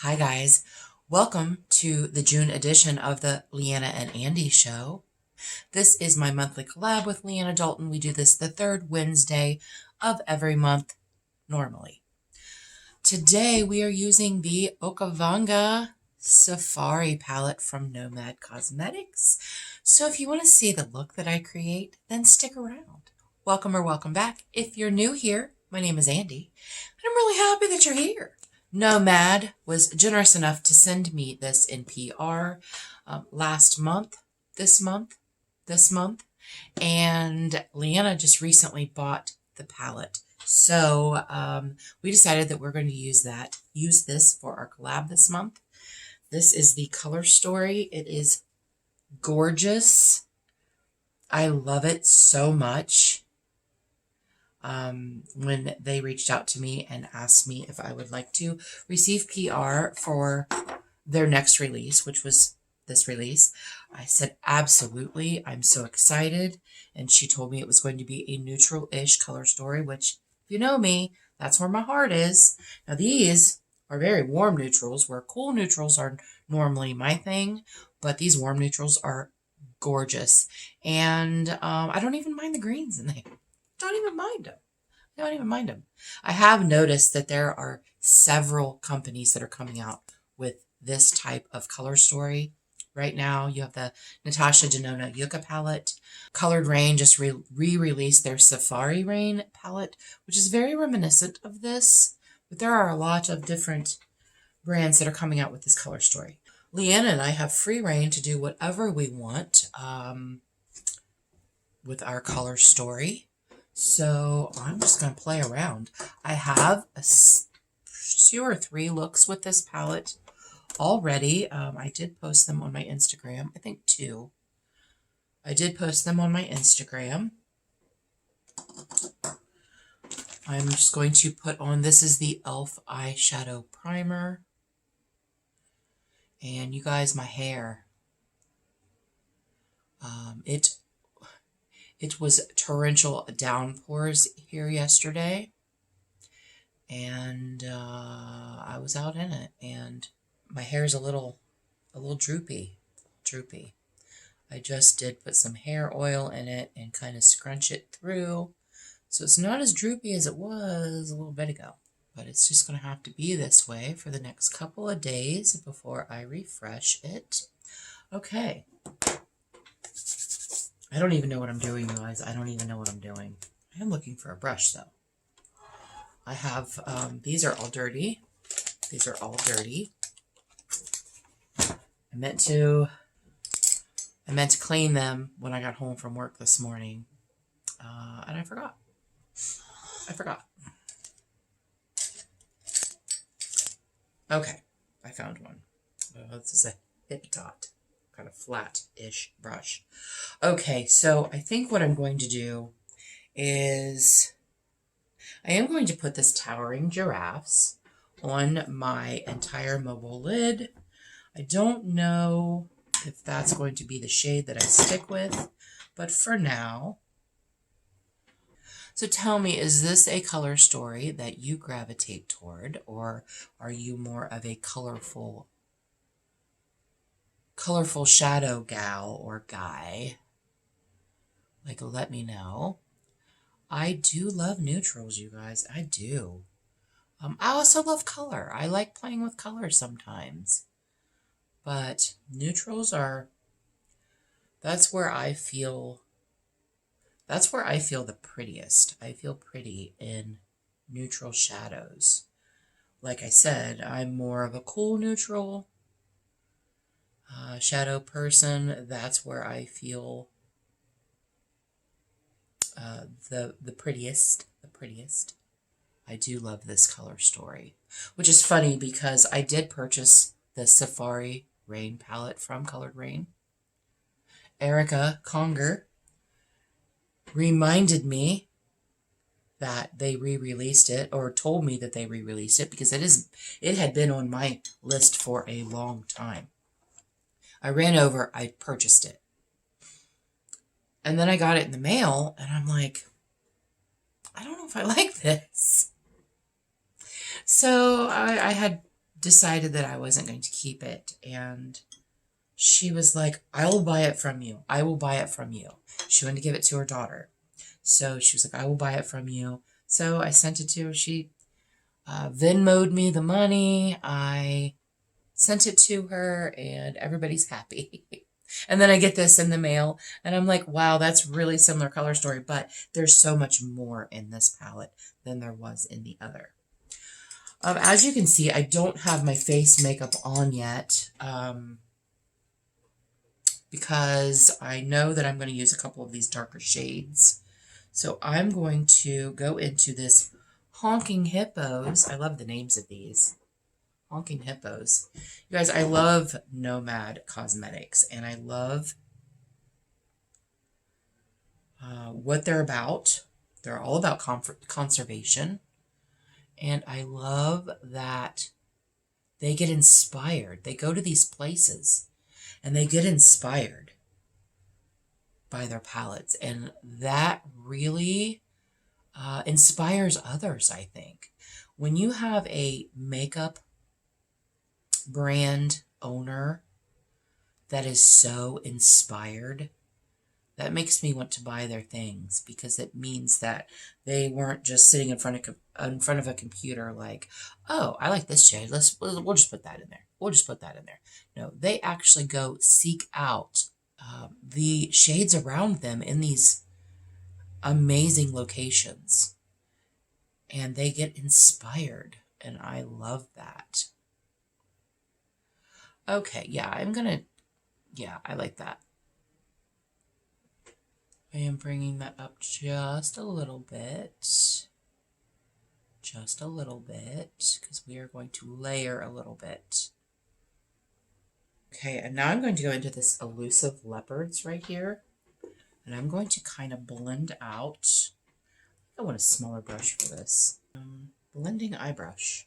Hi guys, welcome to the June edition of the Leanna and Andi show. This is my monthly collab with Leanna Dalton. We do this the third Wednesday of every month normally. Today we are using the Okavango Safari palette from Nomad Cosmetics. So if you want to see the look that I create, then stick around. Welcome or welcome back. If you're new here, my name is Andi, and I'm really happy that you're here. Nomad was generous enough to send me this in PR last month, this month, and Leanna just recently bought the palette. So we decided that we're going to use this for our collab this month. This is the color story. It is gorgeous. I love it so much. When they reached out to me and asked me if I would like to receive PR for their next release, which was this release, I said, absolutely. I'm so excited. And she told me it was going to be a neutral-ish color story, which, if you know me, that's where my heart is. Now, these are very warm neutrals, where cool neutrals are normally my thing, but these warm neutrals are gorgeous. And I don't even mind the greens in there. Don't even mind them. I have noticed that there are several companies that are coming out with this type of color story. Right now, you have the Natasha Denona Yucca palette. Colored Rain just re-released their Safari Rain palette, which is very reminiscent of this. But there are a lot of different brands that are coming out with this color story. Leanna and I have free reign to do whatever we want with our color story. So I'm just going to play around. I have 2 or 3 looks with this palette already. I did post them on my Instagram. I think 2. I did post them on my Instagram. I'm just going to put on, this is the e.l.f. eyeshadow primer. And you guys, my hair. It was torrential downpours here yesterday, and I was out in it, and my hair is a little droopy. I just did put some hair oil in it and kind of scrunch it through, so it's not as droopy as it was a little bit ago. But it's just going to have to be this way for the next couple of days before I refresh it. Okay. I don't even know what I'm doing, guys. I don't even know what I'm doing. I am looking for a brush, though. I have, these are all dirty. I meant to clean them when I got home from work this morning. And I forgot. Okay. I found one. This is a Hip Dot. Kind of flat-ish brush. Okay, so I think what I'm going to do is I am going to put this Towering Giraffes on my entire mobile lid. I don't know if that's going to be the shade that I stick with, but for now. So tell me, is this a color story that you gravitate toward, or are you more of a colorful shadow gal or guy? Like, let me know. I do love neutrals, you guys. I do. I also love color. I like playing with color sometimes. But neutrals are, that's where I feel the prettiest. I feel pretty in neutral shadows. Like I said, I'm more of a cool neutral shadow person. That's where I feel the prettiest. I do love this color story, which is funny because I did purchase the Safari Rain palette from Colored Rain. Erica Conger reminded me that they re-released it, or told me that they re-released it, because it had been on my list for a long time. I ran over, I purchased it. And then I got it in the mail, and I'm like, I don't know if I like this. So I had decided that I wasn't going to keep it. And she was like, I will buy it from you. I will buy it from you. She wanted to give it to her daughter. So she was like, I will buy it from you. So I sent it to her. She Venmo'd me the money. I sent it to her and everybody's happy. And then I get this in the mail and I'm like, wow, that's really similar color story, but there's so much more in this palette than there was in the other. As you can see, I don't have my face makeup on yet because I know that I'm going to use a couple of these darker shades. So I'm going to go into this Honking Hippos. I love the names of these. Honking Hippos. You guys, I love Nomad Cosmetics, and I love what they're about. They're all about conservation, and I love that they get inspired. They go to these places, and they get inspired by their palettes, and that really inspires others, I think. When you have a makeup brand owner that is so inspired, that makes me want to buy their things, because it means that they weren't just sitting in front of a computer like, oh, I like this shade, we'll just put that in there, we'll just put that in there. No, they actually go seek out the shades around them in these amazing locations, and they get inspired, and I love that. Okay, yeah, I like that. I am bringing that up just a little bit. Just a little bit, because we are going to layer a little bit. Okay, and now I'm going to go into this Elusive Leopards right here. And I'm going to kind of blend out. I want a smaller brush for this. Blending eye brush.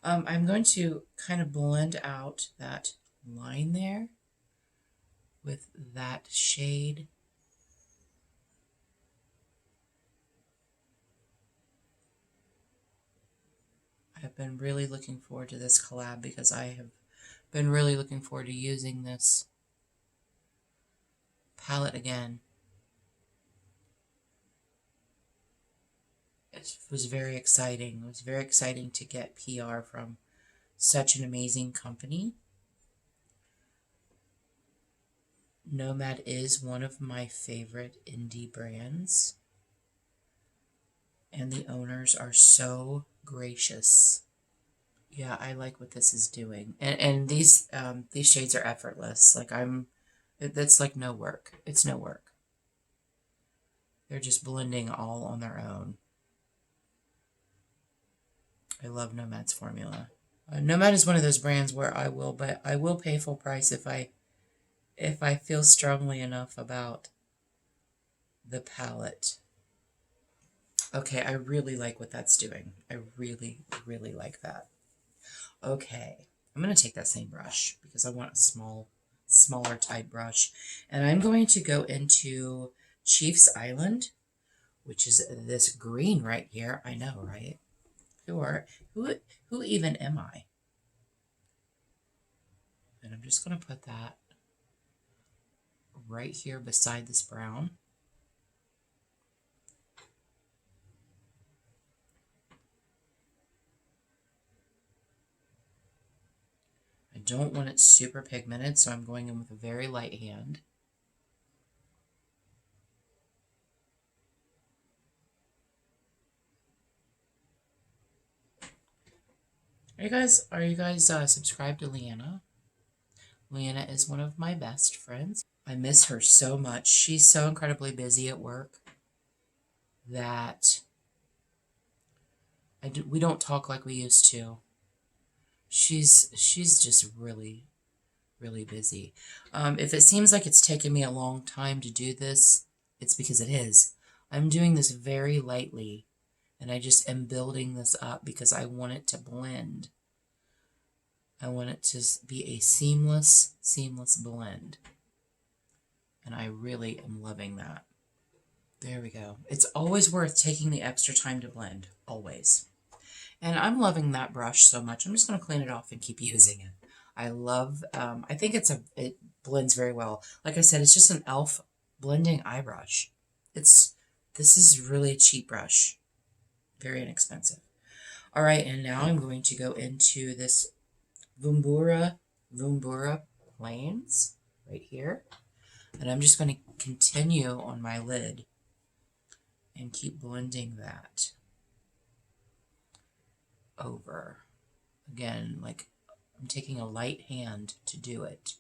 I'm going to kind of blend out that line there with that shade. I've been really looking forward to this collab because I have been really looking forward to using this palette again. It was very exciting. It was very exciting to get PR from such an amazing company. Nomad is one of my favorite indie brands, and the owners are so gracious. Yeah, I like what this is doing, and these shades are effortless. Like that's like no work. It's no work. They're just blending all on their own. I love Nomad's formula. Nomad is one of those brands where I will pay full price if I feel strongly enough about the palette. Okay, I really like what that's doing. I really, really like that. Okay, I'm going to take that same brush because I want a smaller type brush. And I'm going to go into Chief's Island, which is this green right here. I know, right? Who even am I? And I'm just going to put that right here beside this brown. I don't want it super pigmented, so I'm going in with a very light hand. Are you guys subscribed to Leanna? Leanna is one of my best friends. I miss her so much. She's so incredibly busy at work that we don't talk like we used to. She's just really, really busy. If it seems like it's taken me a long time to do this, it's because it is. I'm doing this very lightly, and I just am building this up because I want it to blend. I want it to be a seamless blend. And I really am loving that. There we go. It's always worth taking the extra time to blend. Always. And I'm loving that brush so much. I'm just going to clean it off and keep using it. I love, I think it blends very well. Like I said, it's just an e.l.f. blending eye brush. This is really a cheap brush. Very inexpensive. All right, and now I'm going to go into this Vumbura Plains right here. And I'm just going to continue on my lid and keep blending that over. Again, like I'm taking a light hand to do it.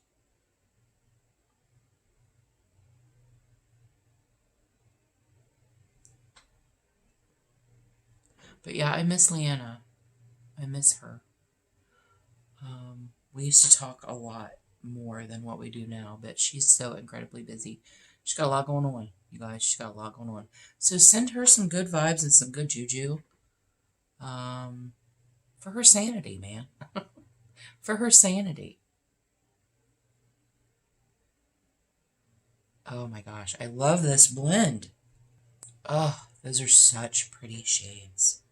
But yeah, I miss Leanna. I miss her. We used to talk a lot more than what we do now, but she's so incredibly busy. She's got a lot going on, you guys. She's got a lot going on. So send her some good vibes and some good juju. For her sanity, man. For her sanity. Oh my gosh, I love this blend. Oh, those are such pretty shades.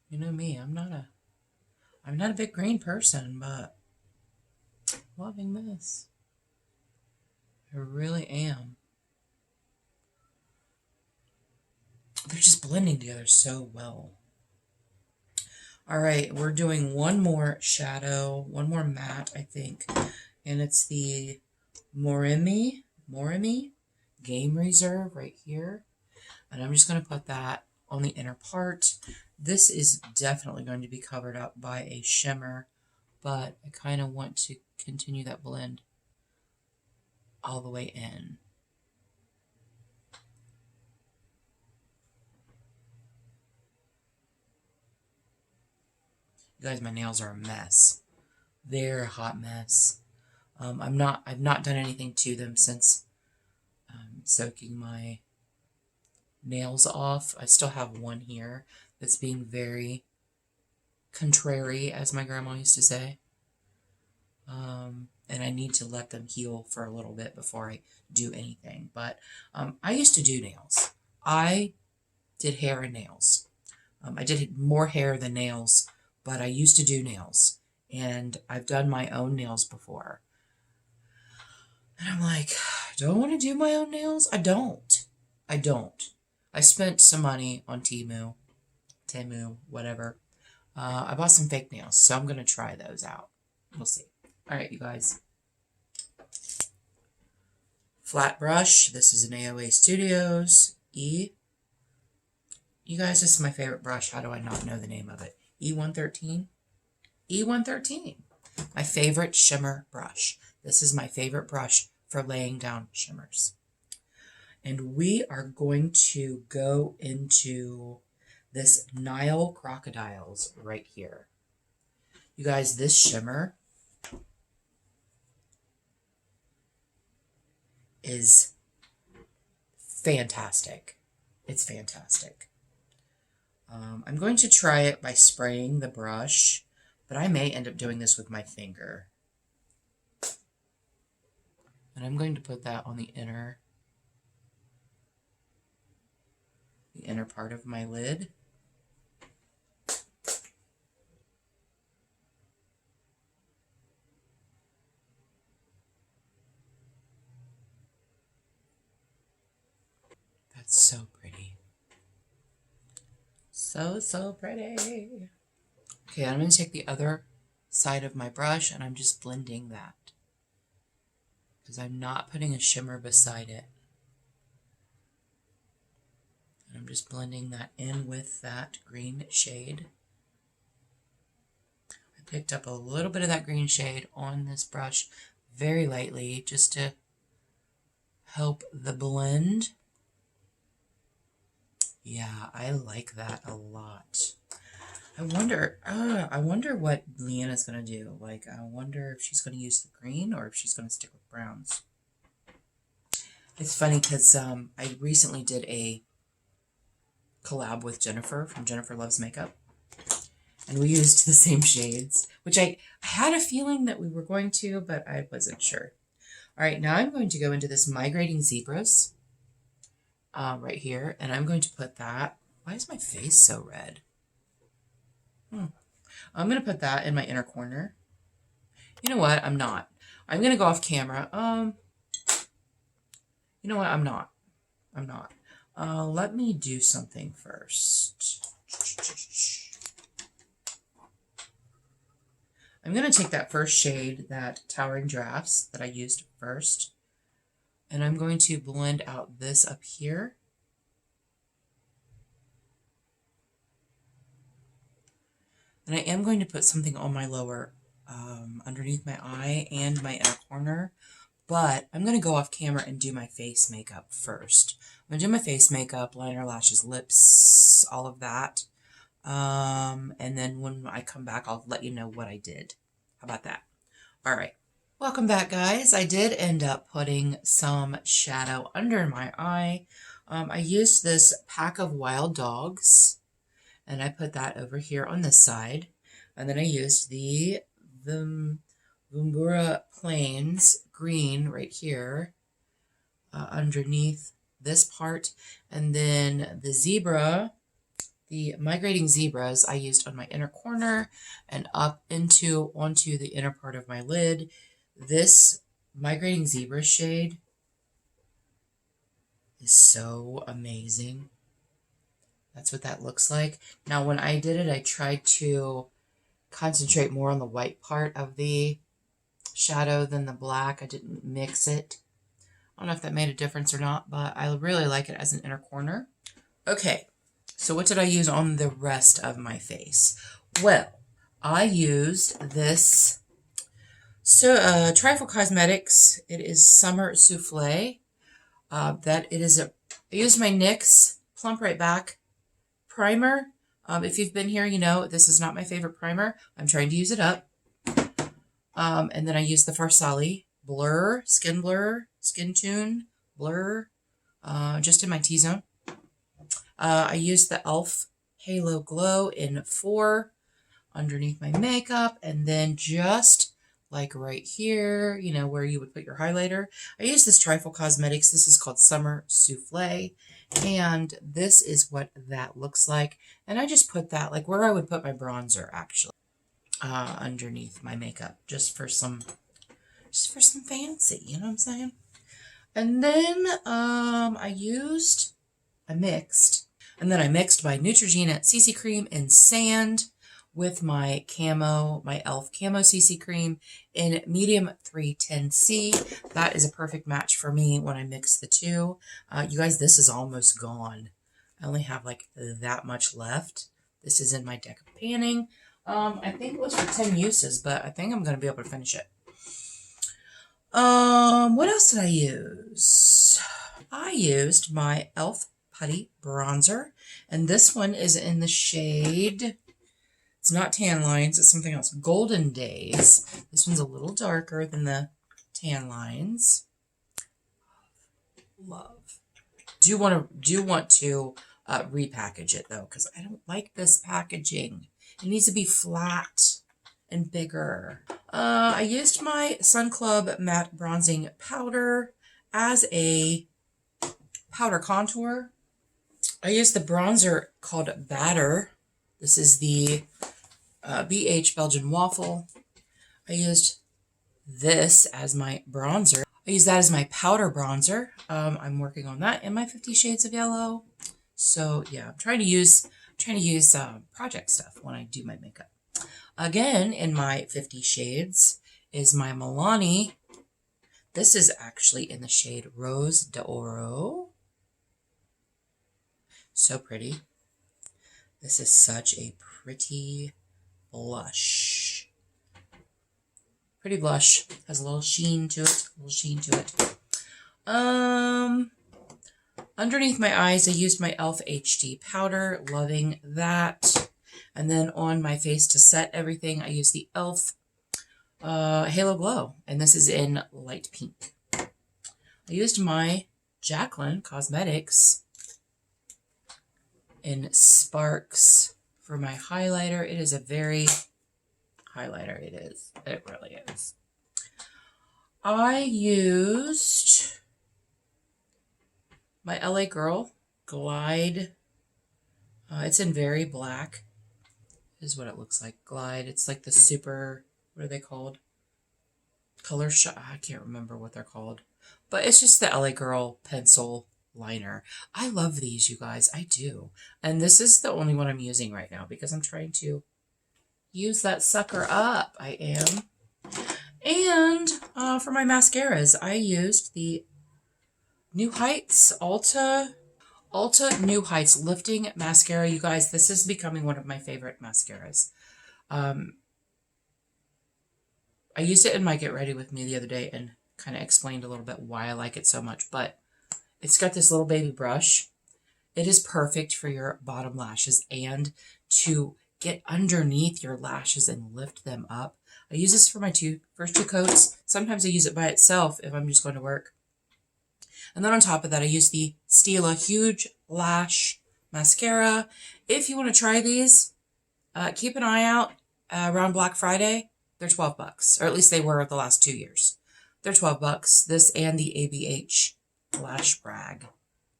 You know me, I'm not a big green person, but loving this. I really am. They're just blending together so well. All right, we're doing one more shadow, one more matte, I think. And it's the Morimi Game Reserve right here. And I'm just going to put that on the inner part. This is definitely going to be covered up by a shimmer, but I kind of want to continue that blend all the way in. You guys, my nails are a mess. They're a hot mess. I've not done anything to them since soaking my nails off. I still have one here that's being very contrary, as my grandma used to say. And I need to let them heal for a little bit before I do anything. But I used to do nails. I did hair and nails. I did more hair than nails, but I used to do nails. And I've done my own nails before. And I'm like, do I want to do my own nails? I don't. I spent some money on Temu, whatever. I bought some fake nails, so I'm going to try those out. We'll see. All right, you guys. Flat brush. This is an AOA Studios E. You guys, this is my favorite brush. How do I not know the name of it? E113? E113. My favorite shimmer brush. This is my favorite brush for laying down shimmers. And we are going to go into this Nile Crocodiles right here. You guys, this shimmer is fantastic. It's fantastic. I'm going to try it by spraying the brush, but I may end up doing this with my finger. And I'm going to put that on the inner part of my lid. That's so pretty. So pretty. Okay, I'm going to take the other side of my brush and I'm just blending that. Because I'm not putting a shimmer beside it. And I'm just blending that in with that green shade. I picked up a little bit of that green shade on this brush very lightly just to help the blend. Yeah, I like that a lot. I wonder what Leanna's going to do. Like, I wonder if she's going to use the green or if she's going to stick with browns. It's funny because I recently did a collab with Jennifer from Jennifer Loves Makeup. And we used the same shades, which I had a feeling that we were going to, but I wasn't sure. All right, now I'm going to go into this Migrating Zebras. Right here, and I'm going to put that. Why is my face so red? I'm going to put that in my inner corner. You know what? I'm not. I'm going to go off camera. You know what? I'm not. Let me do something first. I'm going to take that first shade, that Towering Drafts that I used first, and I'm going to blend out this up here. And I am going to put something on my lower, underneath my eye and my inner corner. But I'm going to go off camera and do my face makeup first. I'm going to do my face makeup, liner, lashes, lips, all of that. And then when I come back, I'll let you know what I did. How about that? All right. Welcome back, guys. I did end up putting some shadow under my eye. I used this Pack of Wild Dogs. And I put that over here on this side. And then I used the Vumbura Plains green right here underneath this part. And then the zebra, the migrating zebras, I used on my inner corner and up onto the inner part of my lid. This migrating zebra shade is so amazing. That's what that looks like. Now, when I did it, I tried to concentrate more on the white part of the shadow than the black. I didn't mix it. I don't know if that made a difference or not, but I really like it as an inner corner. Okay, so what did I use on the rest of my face? Well, I used this Trifle Cosmetics. It is Summer Souffle. I used my NYX Plump Right Back primer. If you've been here, you know this is not my favorite primer. I'm trying to use it up. And then I used the Farsali Skin Tune Blur, just in my T-zone. I used the e.l.f. Halo Glow in 4 underneath my makeup, and then just like right here, you know, where you would put your highlighter, I used this Trifle Cosmetics. This is called Summer Souffle. And this is what that looks like. And I just put that like where I would put my bronzer, actually, underneath my makeup, just for some fancy, you know what I'm saying? And then I mixed my Neutrogena CC cream in sand with my e.l.f. Camo CC cream in medium 310C. That is a perfect match for me when I mix the two. You guys, this is almost gone. I only have like that much left. This is in my deck of panning. I think it was for 10 uses, but I think I'm going to be able to finish it. What else did I use? I used my e.l.f. Putty Bronzer, and this one is in the shade... It's not Tan Lines, it's something else. Golden Days. This one's a little darker than the Tan Lines. Love. Do want to repackage it though, because I don't like this packaging. It needs to be flat and bigger. I used my Sun Club Matte Bronzing Powder as a powder contour. I used the bronzer called Batter. This is the BH Belgian Waffle. I used this as my bronzer. I use that as my powder bronzer. I'm working on that in my 50 Shades of Yellow. So yeah, I'm trying to use project stuff when I do my makeup. Again, in my 50 Shades is my Milani. This is actually in the shade Rose d'Oro. So pretty. This is such a pretty blush. Pretty blush. Has a little sheen to it. Underneath my eyes, I used my e.l.f. HD powder. Loving that. And then on my face to set everything, I used the e.l.f. Halo Glow. And this is in light pink. I used my Jaclyn Cosmetics in Sparks for my highlighter. It is a very highlighter. It is. It really is. I used my LA Girl Glide. It's in Very Black. is what it looks like. Glide. It's like the super, what are they called? Color shot. I can't remember what they're called. But it's just the LA Girl pencil liner. I love these, you guys. I do. And this is the only one I'm using right now because I'm trying to use that sucker up. I am. And for my mascaras, I used the New Heights Ulta New Heights Lifting Mascara. You guys, this is becoming one of my favorite mascaras. I used it in my Get Ready With Me the other day and kind of explained a little bit why I like it so much. But it's got this little baby brush. It is perfect for your bottom lashes and to get underneath your lashes and lift them up. I use this for my first two coats. Sometimes I use it by itself if I'm just going to work. And then on top of that, I use the Stila Huge Lash Mascara. If you want to try these, keep an eye out around Black Friday. They're $12, or at least they were the last 2 years. They're $12. This and the ABH Lash Brag.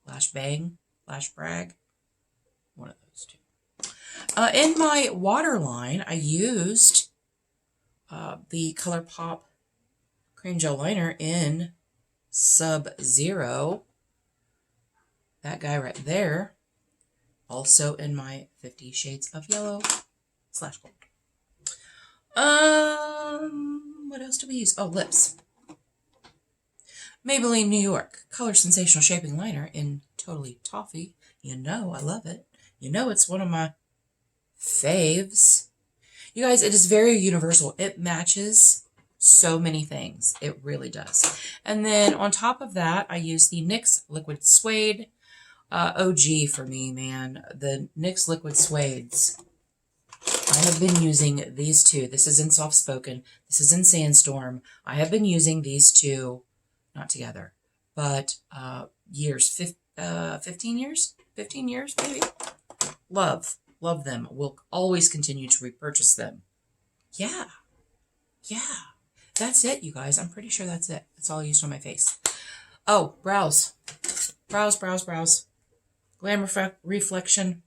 Lash Bang? Lash Brag? One of those two. In my waterline, I used the ColourPop Cream Gel Liner in Sub-Zero. That guy right there. Also in my 50 Shades of Yellow / Gold. What else do we use? Oh, lips. Maybelline New York Color Sensational Shaping Liner in Totally Toffee. You know I love it. You know it's one of my faves. You guys, it is very universal. It matches so many things. It really does. And then on top of that, I use the NYX Liquid Suede. OG for me, man. The NYX Liquid Suedes. I have been using these two. This is in Soft Spoken. This is in Sandstorm. I have been using these two, not together, but years. 15 years? 15 years, maybe? Love them. Will always continue to repurchase them. Yeah. That's it, you guys. I'm pretty sure that's it. That's all I used on my face. Oh, brows. Brows. Glam Reflection.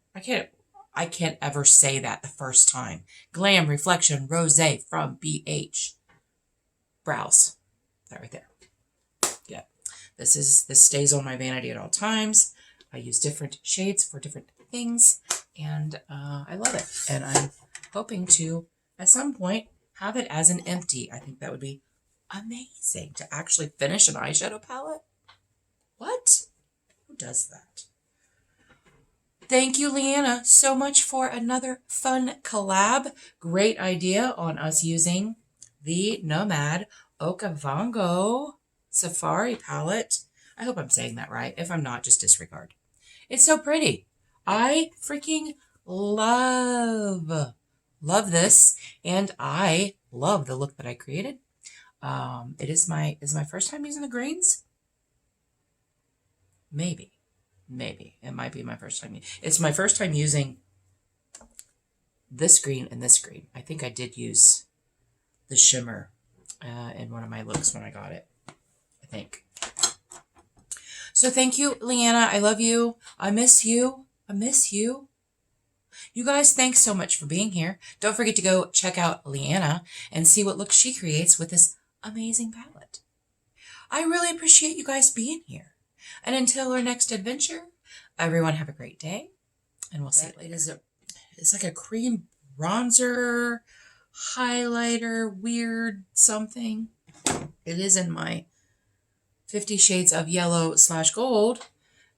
I can't ever say that the first time. Glam Reflection Rosé from BH. Brows. That right there. Yeah. This stays on my vanity at all times. I use different shades for different things. And I love it. And I'm hoping to, at some point, have it as an empty. I think that would be amazing to actually finish an eyeshadow palette. What? Who does that? Thank you, Leanna, so much for another fun collab. Great idea on us using the Nomad Okavango Safari palette. I hope I'm saying that right. If I'm not, just disregard. It's so pretty. I freaking love this, and I love the look that I created. It is my first time using the greens. Maybe it might be my first time. It's my first time using this green and this green. I think I did use the shimmer in one of my looks when I got it. I think. So thank you, Leanna. I love you. I miss you. You guys, thanks so much for being here. Don't forget to go check out Leanna and see what looks she creates with this amazing palette. I really appreciate you guys being here. And until our next adventure, everyone have a great day. And we'll see you later. It's like a cream bronzer, highlighter, weird something. It is in my 50 Shades of Yellow / Gold.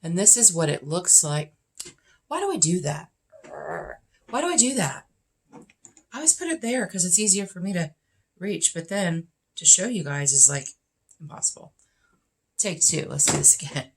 And this is what it looks like. Why do I do that? Why do I do that? I always put it there because it's easier for me to reach. But then to show you guys is like impossible. Take two. Let's do this again.